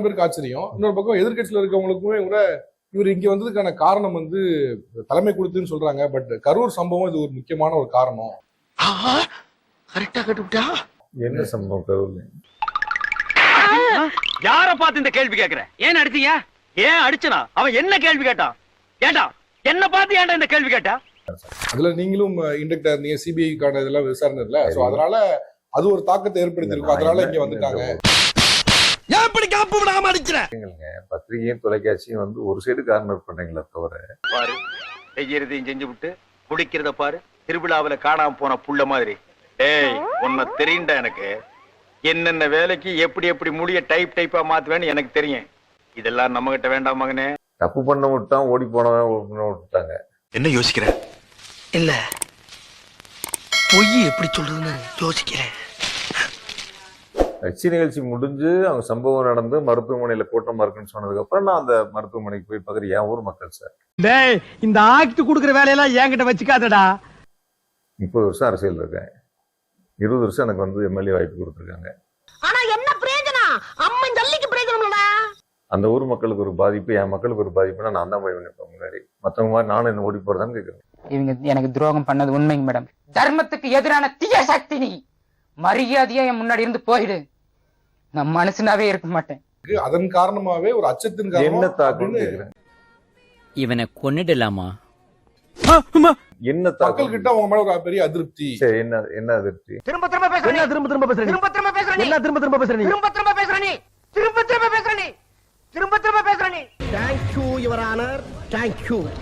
பேருக்கு ஆச்சரியம். இன்னொரு பக்கம் எதிர்கட்சியில இருக்கவங்களுக்குமே கூட இவர் இங்க வந்ததுக்கான காரணம் வந்து தலைமை கொடுத்துன்னு சொல்றாங்க. பட் கரூர் சம்பவம் இது ஒரு முக்கியமான ஒரு காரணம். கரெக்டா கட்டுவிட்டா. என்ன சம்பவம் கரூர்ல? யார பார்த்து இந்த கேள்வி கேக்குற? ஏன் அடிச்சீங்க? ஏன் அடிச்சனா? அவன் என்ன கேள்வி கேட்டான்? கேட்டா என்ன பார்த்து ஏன்டா இந்த கேள்வி கேட்டா? அதுல நீங்களும் இன்டெக்டா இருந்தீங்க, சிபிஐக்கான இதெல்லாம் விசாரணை இல்ல. சோ அதனால அது ஒரு தாக்கத்தை ஏற்படுத்திருக்கும். அதனால இங்க வந்துட்டாங்க. எப்படி காப்பு விடாம அடிக்கிறேன்? பத்திரிகையும் தொலைக்காட்சியும் வந்து ஒரு சைடு கார்னர் பண்றீங்களா தவிர, பாரு செய்யறதையும் செஞ்சு விட்டு குடிக்கிறத பாரு. திருவிழாவில காணாம போன புள்ள மாதிரி. டேய் உன்னை தெரியுண்டா எனக்கு. என்னென்ன வேலைக்கு எப்படி எப்படி முடிய டைப்பா மாத்துவேன்னு எனக்கு தெரியும். இதெல்லாம் நம்ம கிட்ட வேண்டாம் மகனே. தப்பு பண்ண விட்டான், ஓடி போனவன் விட்டாங்க. என்ன யோசிக்கிற? இல்ல பொய் எப்படி சொல்றதுன்னு யோசிக்கிறேன். கட்சி நிகழ்ச்சி முடிஞ்சு அவங்க சம்பவம் நடந்து மருத்துவமனையில கூட்டமா இருக்குன்னு சொன்னதுக்கு அப்புறம் நான் அந்த மருத்துவமனைக்கு போய் பாக்குறேன். என் ஊர் மக்கள் சார். டேய் இந்த ஆக்ட் குடுக்குற வேலையெல்லாம் என்கிட்ட வச்சுக்காதடா. 30 வருஷம் அரசியல் இருக்கேன். 20 வருஷம் எனக்கு வந்து எம்எல்ஏ வாய்ப்பு கொடுத்துருக்காங்க. ஆனா என்ன பிரயோஜனம்? அம்மன் ஜல்லிக்கு பிரயோஜனம் இல்லடா. அந்த ஊர் மக்களுக்கு ஒரு பாதிப்பு, என் மக்களுக்கு ஒரு பாதிப்புனா நான் தான் போய் நிற்பேன் முன்னாடி. மற்றவங்க மாதிரி நானும் என்ன ஓடி போறதான்னு கேட்குறேன். இவங்க எனக்கு துரோகம் பண்ணது உண்மைங்க மேடம். தர்மத்துக்கு எதிரான தீய சக்தி நீ. மரியாதையா என் முன்னாடி இருந்து போயிடு. நான் மனுஷனாவே இருக்க மாட்டேன். அதன் காரணமாவே ஒரு அச்சத்தின் என்ன காரணம் தாக்கம் கேட்கிறேன். இவனை கொன்னுடலாமா? என்ன தாக்கம் மக்கள் கிட்ட அவங்க மேல ஒரு பெரிய அதிருப்தி. சரி, என்ன அதிருப்தி? திரும்ப திரும்ப பேசுற நீ. திரும்ப பேசுற நீ. திரும்ப பேசுற நீ. திரும்ப பேசுற நீ. திரும்ப பேசுற நீ. திரும்ப பேசுற நீ. Thank you, Your Honor. Thank you.